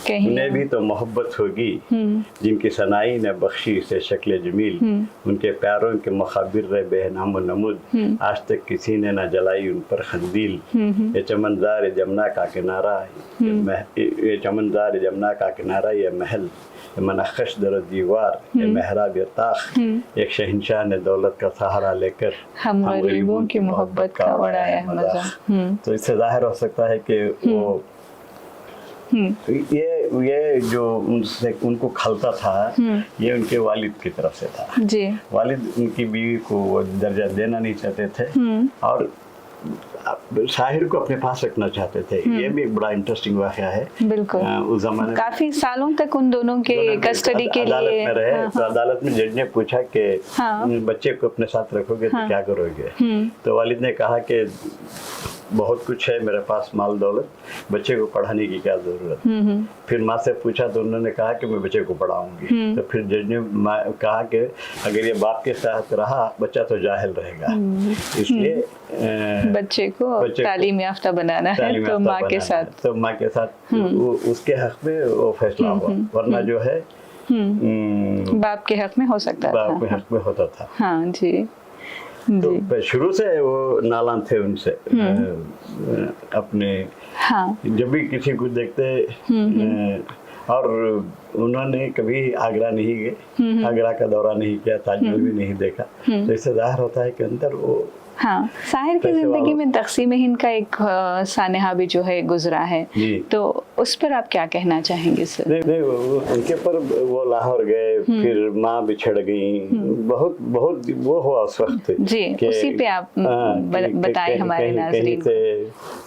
उन्हें भी तो मोहब्बत होगी, जिनकी सनाई ने बख्शी से शक्ल जमील, उनके प्यारों के मखाबिर रहे बेहनाम व नमूद, आज तक किसी ने न जलाई उन पर खंदील। ये चमनदार जमुना का किनारा, ये चमनदार जमुना का किनारा, ये महल मनखश दर दीवार, ये मेहराब ये ताख, एक शहंशाह ने दौलत का सहारा लेकर हम गरीबों की मोहब्बत का उड़ाया मजाक। तो इससे जाहिर हो सकता है कि वो ये जो उनसे उनको खलता था, ये उनके वालिद की तरफ से था। जी। वालिद उनकी बीवी को वो दर्जा देना नहीं चाहते थे और शाहिर को अपने पास रखना चाहते थे। ये भी एक बड़ा इंटरेस्टिंग वाकया है। बिल्कुल। उस जमाने काफी सालों तक उन दोनों के कस्टडी के लिए अदालत में रहे। तो अदालत में जज ने पूछा कि बच्चे को अपने साथ रखोगे तो क्या करोगे। तो वालिद ने कहा कि बहुत कुछ है मेरे पास, माल दौलत, बच्चे को पढ़ाने की क्या जरूरत। फिर माँ से पूछा तो उन्होंने कहा कि मैं बच्चे को पढ़ाऊंगी। तो फिर जज ने कहा कि अगर ये बाप के साथ रहा बच्चा तो जाहिल रहेगा, इसलिए बच्चे को तालीम याफ्ता बनाना है, तो माँ के साथ, तो माँ के साथ उसके हक में वो फैसला हुआ। वरना जो है बाप के हक में हो सकता था, बाप के हक में होता था। हाँ जी। तो शुरू से वो नालान थे उनसे अपने। हाँ। जब भी किसी को देखते और उन्होंने कभी आगरा नहीं गए, आगरा का दौरा नहीं किया, ताजमहल भी नहीं देखा, तो इससे जाहिर होता है कि अंदर वो हाँ, साहिर की जिंदगी में तक़सीम हिंद का एक सानहा भी जो है गुजरा है, तो उस पर आप क्या कहना चाहेंगे सर? नहीं, उनके पर वो लाहौर गए, फिर माँ बिछड़ गई, बहुत बहुत वो हुआ उस वक्त जी, उसी पे आप बताएं हमारे नाज़रीन।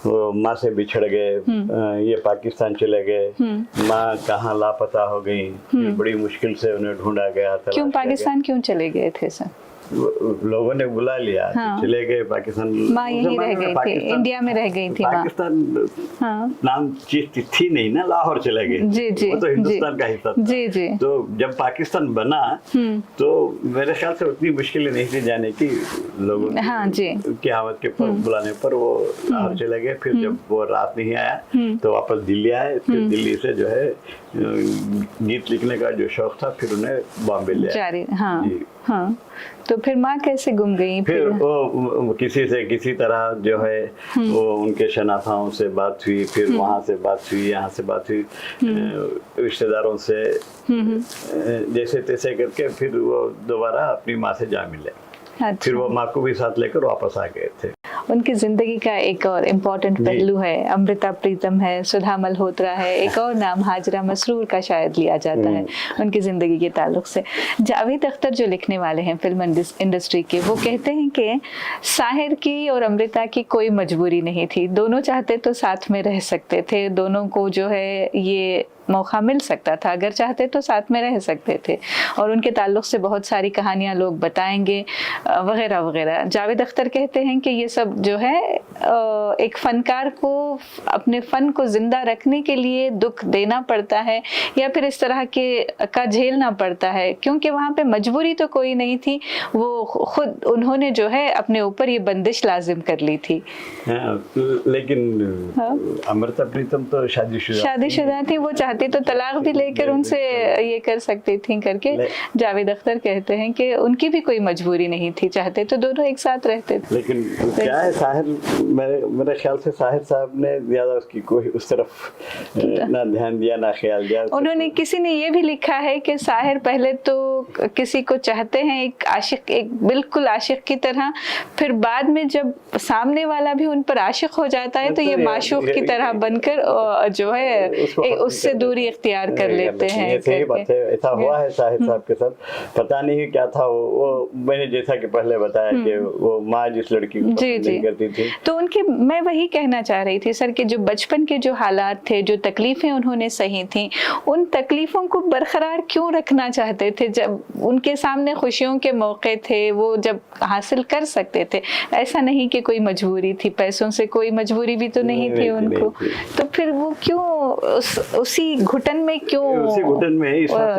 वो माँ से बिछड़ गए, ये पाकिस्तान चले गए, माँ कहाँ लापता हो गई, बड़ी मुश्किल से उन्हें ढूंढा गया। क्यों पाकिस्तान क्यों चले गए थे सर? लोगों ने बुला लिया, चले गए पाकिस्तान। माँ यहीं रह गई थी, इंडिया में रह गई थी। पाकिस्तान नाम चीज थी नहीं ना, लाहौर चले गए। जी जी, वो तो हिंदुस्तान का हिस्सा था। जी जी। तो जब पाकिस्तान बना तो मेरे ख्याल से उतनी मुश्किल नहीं थी जाने की, लोगों की आमद के पर बुलाने पर वो लाहौर चले गए। फिर जब वो रात नहीं आया तो वापस दिल्ली आए, फिर दिल्ली से जो है गीत लिखने का जो शौक था, फिर उन्हें बॉम्बे ले आए। हाँ, तो फिर माँ कैसे गुम गई? फिर वो किसी से किसी तरह जो है वो उनके शनाखाओं से बात हुई, फिर वहाँ से बात हुई, यहाँ से बात हुई, रिश्तेदारों से जैसे तैसे करके फिर वो दोबारा अपनी माँ से जा मिले। अच्छा। फिर वो माँ को भी साथ लेकर वापस आ गए थे। उनकी जिंदगी का एक और इम्पोर्टेंट पहलू है, अमृता प्रीतम है, सुधा मल्होत्रा है, एक और नाम हाजरा मसरूर का शायद लिया जाता है उनकी जिंदगी के ताल्लुक से। जावेद अख्तर जो लिखने वाले हैं फिल्म इंडस्ट्री के, वो कहते हैं कि साहिर की और अमृता की कोई मजबूरी नहीं थी, दोनों चाहते तो साथ में रह सकते थे, दोनों को जो है ये मौका मिल सकता था, अगर चाहते तो साथ में रह सकते थे, और उनके ताल्लुक से बहुत सारी कहानियां लोग बताएंगे वगैरह वगैरह। जावेद अख्तर कहते हैं कि ये सब जो है एक फनकार को अपने फन को जिंदा रखने के लिए दुख देना पड़ता है या फिर इस तरह के का झेलना पड़ता है, क्योंकि वहाँ पे मजबूरी तो कोई नहीं थी, वो खुद उन्होंने जो है अपने ऊपर ये बंदिश लाजिम कर ली थी। लेकिन अमृता प्रीतम तो शादीशुदा थी, वो चाहती तो तलाक भी लेकर उनसे ये कर सकती थी करके जावेद अख्तर कहते हैं कि उनकी भी कोई मजबूरी नहीं थी, चाहते तो दोनों एक साथ रहते थे। लेकिन क्या है, साहिर मेरे ख्याल से साहिर साहब ने ज्यादा उसकी कोई उस तरफ ना ध्यान दिया ना ख्याल दिया। उन्होंने, किसी ने ये भी लिखा है कि साहिर पहले तो किसी को चाहते हैं एक आशिक, एक बिल्कुल आशिक की तरह, फिर बाद में जब सामने वाला भी उन पर आशिक हो जाता है तो ये माशूक की तरह बनकर जो है उससे दूरी इख्तियार कर लेते हैं। सही बात है, ऐसा हुआ है साहिर साहब के साथ। पता नहीं क्या था वो मैंने जैसा कि पहले बताया कि वो माँ जिस लड़की को पसंद नहीं करती थी, तो उनकी, मैं वही कहना चाह रही थी सर कि जो बचपन के जो हालात थे, जो तकलीफें उन्होंने सही थी, उन तकलीफों को बरकरार क्यों रखना चाहते थे जब उनके सामने खुशियों के मौके थे, वो जब हासिल कर सकते थे। ऐसा नहीं कि कोई मजबूरी थी, पैसों से कोई मजबूरी भी तो नहीं थी उनको, तो फिर वो क्यों उसी घुटन में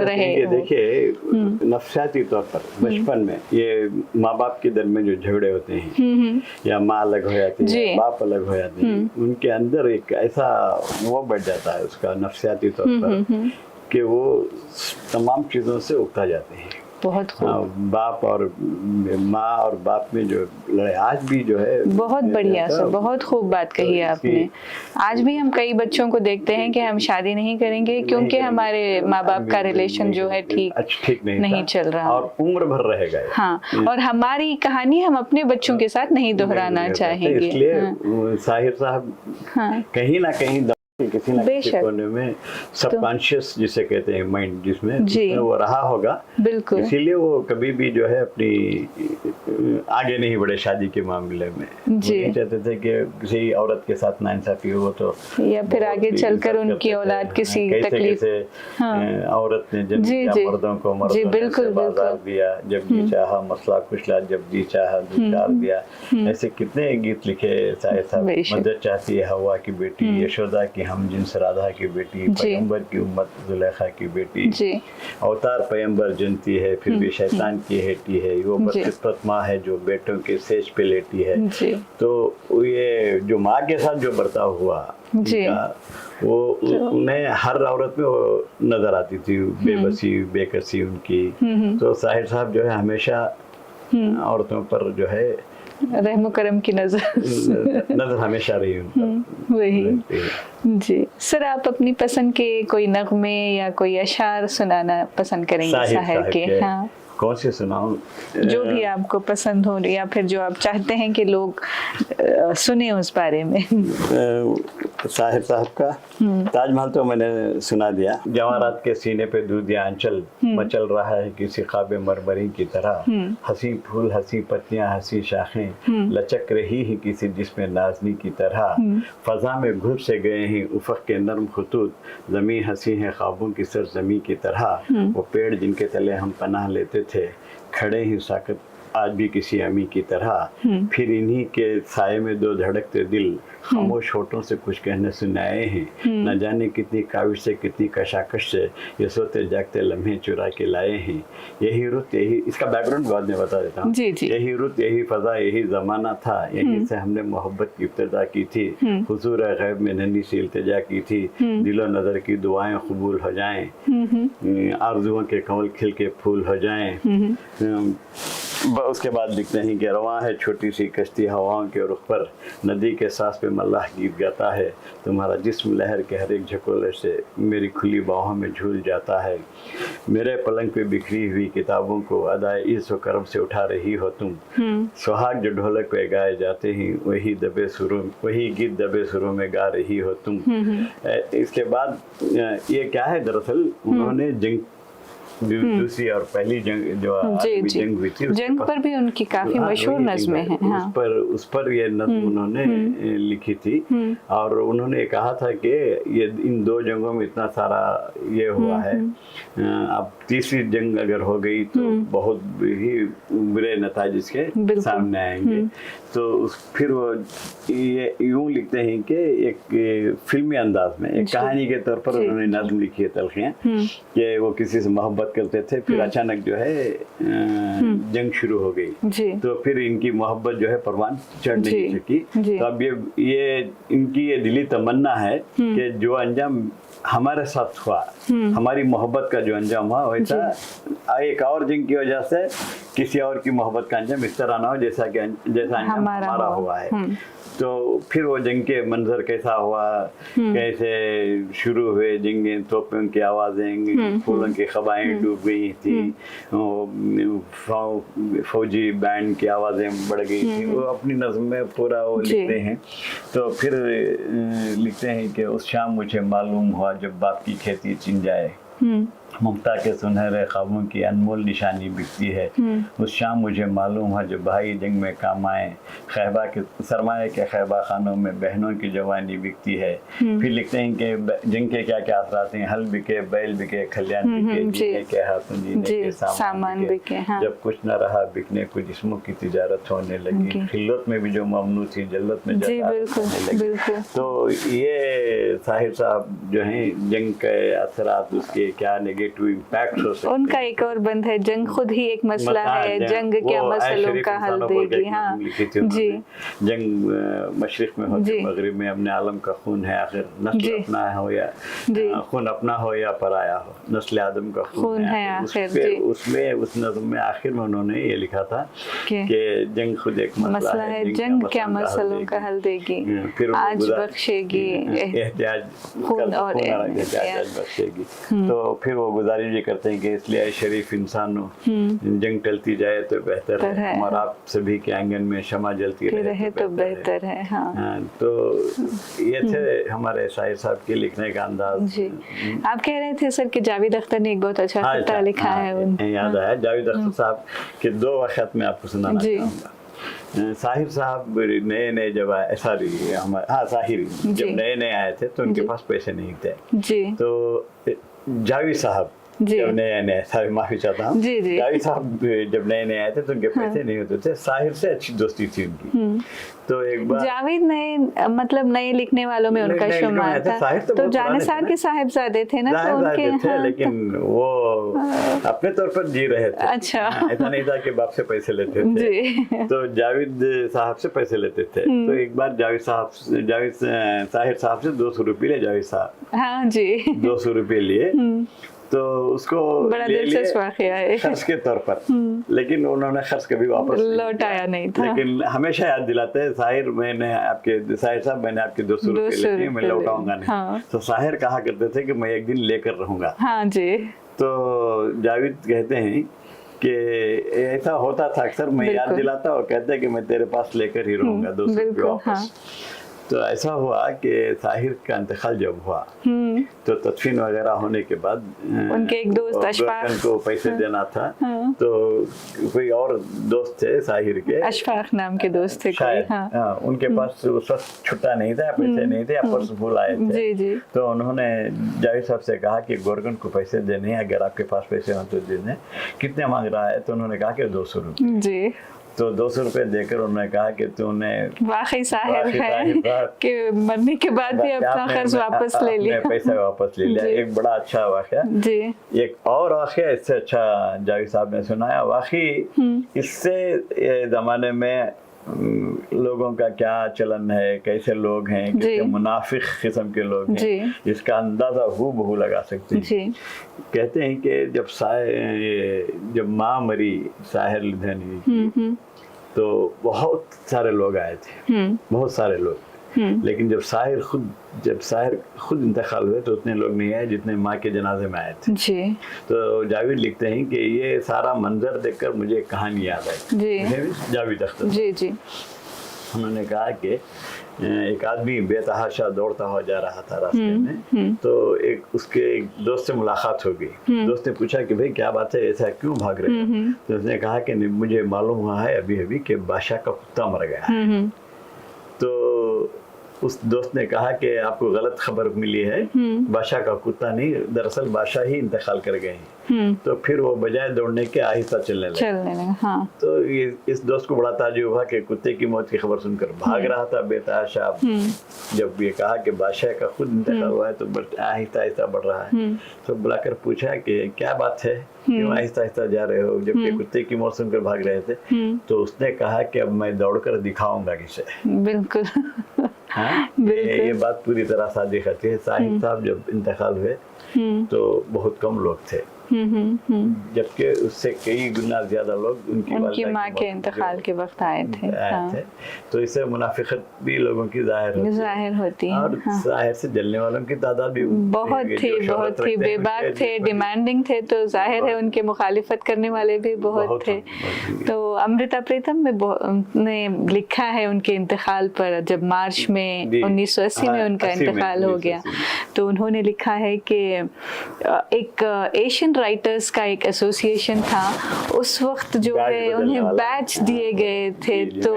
रहे? देखिए, नफ्सियाती तौर पर बचपन में ये माँ बाप के दरमियान जो झगड़े होते हैं या माँ अलग हो जाती है, बाप अलग हो जाते हैं, उनके अंदर एक ऐसा वो बढ़ जाता है उसका नफ्सियाती तौर पर कि वो तमाम चीजों से उकता जाते हैं। बहुत खूब। बाप और माँ और बाप में जो लड़ाई आज भी जो है, बहुत बढ़िया सर, बहुत खूब बात कही है आपने। आज भी हम कई बच्चों को देखते हैं कि हम शादी नहीं करेंगे क्योंकि हमारे माँ बाप का रिलेशन जो है ठीक नहीं चल रहा और उम्र भर रहेगा। हाँ, और हमारी कहानी हम अपने बच्चों के साथ नहीं दोहराना चाहेंगे। इसलिए साहिर साहब कहीं ना कहीं किसी न किसी कोने में सबकॉन्शियस जिसे कहते हैं माइंड, जिसमें वो रहा होगा, बिल्कुल, इसीलिए वो कभी भी जो है अपनी आगे नहीं बढ़े शादी के मामले में। नहीं चाहते थे कि किसी औरत के साथ नाइंसाफी हो तो, या फिर आगे चलकर उनकी औलाद किसी तकलीफ से औरत ने जन्म मर्दों को मर्दों से बाजार दिया, जब जी चाहा मसला खुशला, जब जी चाहा दूचार दिया। ऐसे कितने गीत लिखे साहिर साहब। मदद चाहती है हवा की बेटी, यशोदा की हम जिनस राधा की बेटी, पैगंबर की उम्मत जुलेखा की बेटी, अवतार पैगंबर जनती है, फिर भी शैतान की हेटी है, वो बदकिस्मत माँ है जो बेटों के सेज पे लेटी है। तो ये जो माँ के साथ जो बर्ताव हुआ वो उन्हें हर औरत में वो नजर आती थी, बेबसी बेकसी उनकी। तो साहिर साहब जो है हमेशा औरतों पर जो है रहमो करम की नजर हमेशा रही वही। जी सर, आप अपनी पसंद के कोई नगमे या कोई अशार सुनाना पसंद करेंगे साहिर के? हाँ, कौन सी सुनाऊं? जो भी आपको पसंद हो या फिर जो आप चाहते हैं कि लोग सुने उस बारे में। साहिर साहब का ताजमहल तो मैंने सुना दिया। जवाहरात के सीने पे दूधिया अंचल मचल रहा है किसी ख्वाबे मरमरी की तरह, हंसी फूल हंसी पत्तियां हंसी शाखें लचक रही है किसी जिस्म नाजनी की तरह, फजा में घुल से गए हैं उफक के नर्म खतूत, जमी हंसी है ख्वाबों की सरजमी की तरह, वो पेड़ जिनके तले हम पनाह लेते थे खड़े ही साकत आज भी किसी अमी की तरह, फिर इन्हीं के साए में दो धड़कते दिल खामोश होठों से कुछ कहने सुनाए हैं, न जाने कितनी काविश से कितनी कशाकश से ये सोते जागते लम्हे चुरा के लाए हैं, यही रुत यही, इसका बैकग्राउंड बाद में बता देता हूँ। यही रुत यही फजा यही जमाना था, यहीं से हमने मोहब्बत की इब्तिदा की थी, हुजूर गैब में नन्ही सी इल्तिजा की थी, दिलो नजर की दुआएं कबूल हो जाएं, आरजुओं के कमल खिल के फूल हो जाएं। उसके बाद लिखते हैं कि रवां है छोटी सी कश्ती हवाओं के रुख पर, नदी के सांस पे मल्लाह गीत गाता है, तुम्हारा जिस्म लहर के हर एक झकोले से मेरी खुली बाहों में झूल जाता है, मेरे पलंग पे बिखरी हुई किताबों को अदाए इज़्ज़ व करम से उठा रही हो तुम, सुहाग जो ढोलक पे गाए जाते हैं वही गीत दबे सुरों में गा रही हो तुम। इसके बाद ये क्या है, दरअसल उन्होंने दूसरी और पहली जंग जो जंग हुई थी, जंग पर भी उनकी काफी मशहूर नज़्में हैं। हाँ। उस पर ये नज़्म उन्होंने लिखी थी, और उन्होंने कहा था कि ये इन दो जंगों में इतना सारा ये हुआ है, अब तीसरी जंग अगर हो गई तो बहुत ही बुरे नतीजे इसके सामने आएंगे। तो फिर वो ये यूं लिखते हैं कि एक फिल्मी अंदाज में एक कहानी के तौर पर उन्होंने नज़्म लिखी है तलखियां, कि वो किसी से मोहब्बत करते थे, फिर अचानक जो है जंग शुरू हो गई, तो फिर इनकी मोहब्बत जो है परवान चढ़ नहीं सकी। तो अब ये इनकी ये दिली तमन्ना है कि जो अंजाम हमारे साथ हुआ, हमारी मोहब्बत का जो अंजाम हुआ वैसा एक और जंग की वजह से किसी और की मोहब्बत का अंजाम इस तरह ना हो जैसा अंजाम हमारा हुआ है। तो फिर वो जंग के मंजर कैसा हुआ, कैसे शुरू हुए जंगें, तोपों की आवाज़ें, फूलों की खबाएं डूब गई थी, फौजी बैंड की आवाज़ें बढ़ गई थी, वो अपनी नज़्म में पूरा वो लिखते हैं। तो फिर लिखते हैं कि उस शाम मुझे मालूम हुआ जब बाप की खेती छिन जाए, ममता के सुनहरे ख्वाबों की अनमोल निशानी बिकती है, उस शाम मुझे मालूम हुआ जब भाई जंग में काम आए, खैबा के सरमाए के खैबा खानों में बहनों की जवानी बिकती है। फिर लिखते हैं कि जंग के क्या क्या असरात हैं, हल बिके, बैल बिके, खलियान बिके, जीने के हाथों जीने के सामान बिके, जब कुछ न रहा बिकने को जिस्मों की तिजारत होने लगी, खिल्लत में भी जो ममनू थी जल्लत में होने लगी। तो ये साहिर साहब जो हैं जंग के असरात, उसके क्या नेगेटिव इम्पैक्ट हो सकते हैं। उनका एक और बंद है, जंग खुद ही एक मसला है, जंग क्या मसलों का हल देगी। हाँ जी, जंग मशरिक में हो मगरिब में, अपने आलम का खून है आखिर, नस्ल अपना हो या खून अपना हो या पराया हो, नस्ल आदम का खून है आखिर। उसमें उस नज़्म में आखिर में उन्होंने ये लिखा था कि जंग खुद एक मसला है, जंग क्या मसलों का हल देगी, आज बख्शेगी एहतियाज और एहतियाज बख्शेगी। तो फिर वो गुजारिश भी करते हैं कि इसलिए शरीफ इंसान हो, जंग टलती जाए तो बेहतर है, और आप सभी के आंगन में शमा जलती रहे तो बेहतर है। हाँ। तो ये थे हमारे शाहिर साहब के लिखने का अंदाज। जी। आप कह रहे थे सर कि जावेद अख्तर ने एक बहुत अच्छा खिता लिखा है। याद आया, जावेद अख्तर साहब के दो वक़्त में आपको सुनाना चाहूँगा। साहिर साहब नए जब आए, सॉरी हमारे साहिर जब नए आए थे तो उनके पास पैसे नहीं थे जी। तो जावेद साहब जब नए सारी माफी चाहता हूँ, जावेद साहब जब नए आए थे तो उनके पैसे नहीं होते थे, साहिर से अच्छी दोस्ती थी उनकी। तो एक बार जावेद मतलब नए लिखने वालों में उनका शुमार था, तो जानिसार के साहिबजादे थे ना, तो उनके थे, लेकिन वो अपने तौर पर जी रहे थे। अच्छा, ऐसा नहीं था कि बाप से पैसे लेते थे। तो जावेद साहब से पैसे लेते थे। तो एक बार जावेद साहिर साहब से 200 रुपये ले जावेद साहब। हाँ जी, 200 रुपये लिए, तो उसको बड़ा दिलचस्प वाकया है खर्च के तौर पर, लेकिन उन्होंने खर्च कभी वापस लौटाया नहीं था। लेकिन हमेशा याद दिलाते हैं, साहिर साहब मैंने आपके 200 रुपये लिए, मैं लौटाऊंगा नहीं। हाँ। तो साहिर कहा करते थे कि मैं एक दिन लेकर रहूंगा। हाँ जी। तो जावेद कहते हैं कि ऐसा होता था अक्सर, मैं याद दिलाता और कहते कि मैं तेरे पास लेकर ही रहूंगा 200 रुपये वापस। तो ऐसा हुआ कि साहिर का इंतकाल जब हुआ तो तदफीन वगैरह होने के बाद उनके एक दोस्त अशफाक को पैसे देना था। तो कोई और दोस्त थे साहिर के, अशफाक नाम के दोस्त थे शायद, उनके पास उस वक्त छुट्टा नहीं था, पैसे नहीं थे, पर्स भूल आए थे। जी जी। तो उन्होंने जावेद साहब से कहा कि गोरगन को पैसे देने हैं, अगर आपके पास पैसे हो तो देने। कितने मांग रहा है? तो उन्होंने कहा कि 200 रुपये जी। तो 200 रुपये देकर उन्होंने कहा कि तूने वाकई साहिर है कि मरने के बाद भी अपना खर्च वापस ले लिया, पैसा वापस ले लिया। एक बड़ा अच्छा वाकया जी। एक और वाकया इससे अच्छा जावेद साहब ने सुनाया। वाकई इससे जमाने में लोगों का क्या चलन है, कैसे लोग हैं, कितने मुनाफिक किस्म के लोग हैं, इसका अंदाजा हूबहू लगा सकते हैं। कहते हैं कि जब माँ मरी साहिर लुधियानवी की तो बहुत सारे लोग आए थे, बहुत सारे लोग। लेकिन जब साहिर खुद इंतकाल हुए तो उतने लोग नहीं आए जितने माँ के जनाजे में आए थे जी। तो जावेद लिखते हैं कि ये सारा मंजर देखकर मुझे एक कहानी याद आई। जावेद अख्तर जी जी। उन्होंने कहा कि एक आदमी बेतहाशा दौड़ता हुआ जा रहा था रास्ते में, तो उसके एक दोस्त से मुलाकात हो गई। दोस्त ने पूछा कि भाई क्या बात है, ऐसा क्यों भाग रहे हो? तो उसने कहा कि मुझे मालूम हुआ है अभी अभी कि बादशाह का कुत्ता मर गया है। तो उस दोस्त ने कहा कि आपको गलत खबर मिली है, बादशाह का कुत्ता नहीं, दरअसल बादशाह ही इंतकाल कर गए हैं। तो फिर वो बजाय दौड़ने के आहिस्ता चलने लगे। हाँ। तो इस दोस्त को बड़ा ताज्जुब हुआ कि कुत्ते की मौत की खबर सुनकर भाग रहा था बेतहाशा। जब ये कहा कि बादशाह का खुद इंतकाल हुआ है तो आहिस्ता आहिस्ता बढ़ रहा है। तो बुलाकर पूछा कि क्या बात है, क्यों आहिस्ता आहिस्ता जा रहे हो, जबकि कुत्ते की मौत सुनकर भाग रहे थे? तो उसने कहा कि अब मैं दौड़कर दिखाऊंगा किसे। बिल्कुल। हाँ, ये बात पूरी तरह सादिक है। साहिर साहब जब इंतकाल हुए तो बहुत कम लोग थे, जबकि उससे कई गुना ज्यादा लोग उनकी माँ के इंतकाल के वक्त आए थे। हाँ। तो इससे मुनाफिकत भी लोगों की जाहिर होती है। और जाहिर से जलने वालों की तादाद भी बहुत थी, बेबाक थे, डिमांडिंग थे, तो जाहिर है उनके मुखालिफत करने वाले भी बहुत थे। तो अमृता प्रीतम ने लिखा है उनके इंतकाल पर, जब मार्च में 1980 में उनका इंतकाल हो गया, तो उन्होंने लिखा है कि एक एशियन राइटर्स का एक एसोसिएशन था, उस वक्त जो है उन्हें बैच दिए गए थे। तो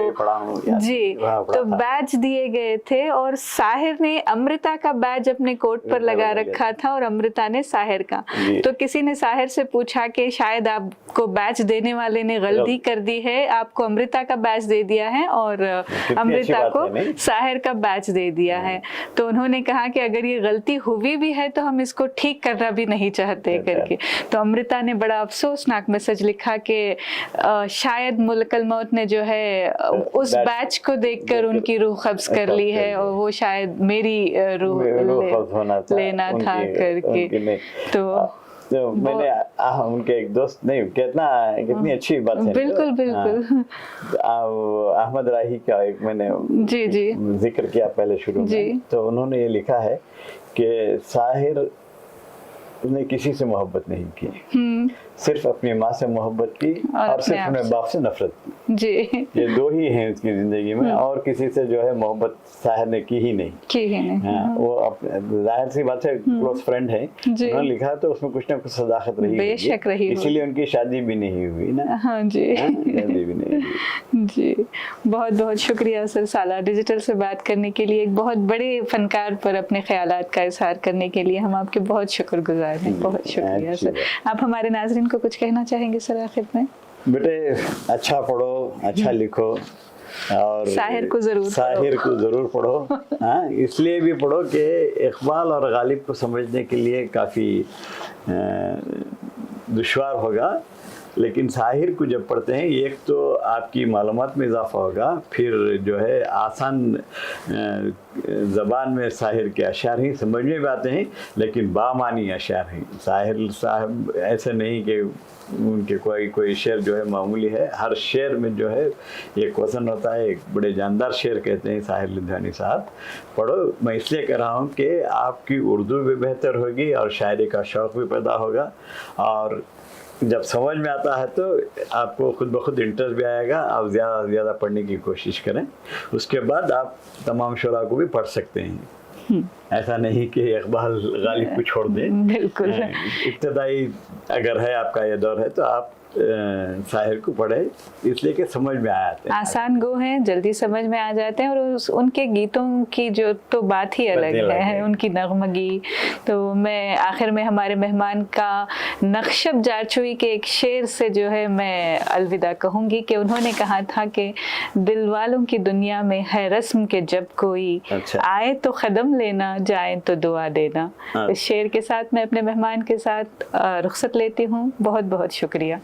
जी, तो बैच दिए गए थे और साहिर ने अमृता का बैच अपने कोट पर लगा रखा था और अमृता ने साहिर का। तो किसी ने साहिर से पूछा कि शायद आपको बैच देने वाले ने गलती कर दी है, आपको अमृता का बैच दे दिया है और अमृता को साहिर का बैच दे दिया है। तो उन्होंने कहा कि अगर ये गलती हुई भी है तो हम इसको ठीक करना भी नहीं चाहते करके। तो अमृता ने बड़ा अफसोसनाक मैसेज लिखा कि शायद मुल्कल मौत ने जो है उस बैच को देखकर उनकी रूह कब्ज कर ली है और वो शायद मेरी रूह लेना था करके। तो मैंने उनके एक दोस्त नहीं कितनी अच्छी बात है। बिल्कुल बिल्कुल। अहमद राही का एक मैंने जी जिक्र किया पहले शुरू में, तो उन्होंने ये लिखा है कि साहिर ने किसी से मोहब्बत नहीं की, सिर्फ अपनी माँ से मोहब्बत की और सिर्फ अपने बाप से नफरत की जी। ये दो ही हैं उसकी जिंदगी में, और किसी से जो है मोहब्बत साहिर ने की ही नहीं। हाँ, वो जाहिर सी बात है क्लोज फ्रेंड है, उन्होंने लिखा तो उसमें कुछ ना कुछ सदाकत रही, इसीलिए उनकी शादी भी नहीं हुई ना। हाँ जी, शादी भी नहीं हुई जी। बहुत बहुत शुक्रिया सर सालार डिजिटल से बात करने के लिए, एक बहुत बड़े फनकार पर अपने ख्यालात का इजहार करने के लिए हम आपके बहुत शुक्रगुजार हैं। बहुत शुक्रिया सर। आप हमारे नाज़रीन को कुछ कहना चाहेंगे सर आखिर में? बेटे अच्छा पढ़ो, अच्छा लिखो और साहिर को जरूर पढ़ो। हाँ, इसलिए भी पढ़ो कि इकबाल और गालिब को समझने के लिए काफ़ी दुश्वार होगा, लेकिन साहिर को जब पढ़ते हैं एक तो आपकी मालूमात में इजाफा होगा, फिर जो है आसान ज़बान में साहिर के अशार ही समझ में भी आते हैं, लेकिन बामानी अशार हैं। साहिर साहब ऐसे नहीं कि उनके कोई शेर जो है मामूली है, हर शेर में जो है एक वज़न होता है, एक बड़े जानदार शेर कहते हैं साहिर लुधियानवी साहब। पढ़ो, मैं इसलिए कह रहा हूँ कि आपकी उर्दू भी बेहतर होगी और शायरी का शौक़ भी पैदा होगा और जब समझ में आता है तो आपको खुद ब खुद इंटरेस्ट भी आएगा, आप ज़्यादा से ज़्यादा पढ़ने की कोशिश करें। उसके बाद आप तमाम शुरा को भी पढ़ सकते हैं। ऐसा नहीं कि इकबाल गालिब को छोड़ दें। बिल्कुल। इब्तदाई अगर है आपका ये दौर है तो आप शायर को पढ़े, इसलिए कि समझ में आ जाते हैं, आसान गो हैं, जल्दी समझ में आ जाते हैं। और उनके गीतों की जो तो बात ही अलग है, उनकी नगमगी। तो मैं आखिर में हमारे मेहमान का नक्शब जारचुई के एक शेर से जो है मैं अलविदा कहूँगी कि उन्होंने कहा था कि दिल वालों की दुनिया में है रस्म के जब कोई आए तो कदम लेना, जाए तो दुआ देना। इस शेर के साथ मैं अपने मेहमान के साथ रुखसत लेती हूँ। बहुत बहुत शुक्रिया।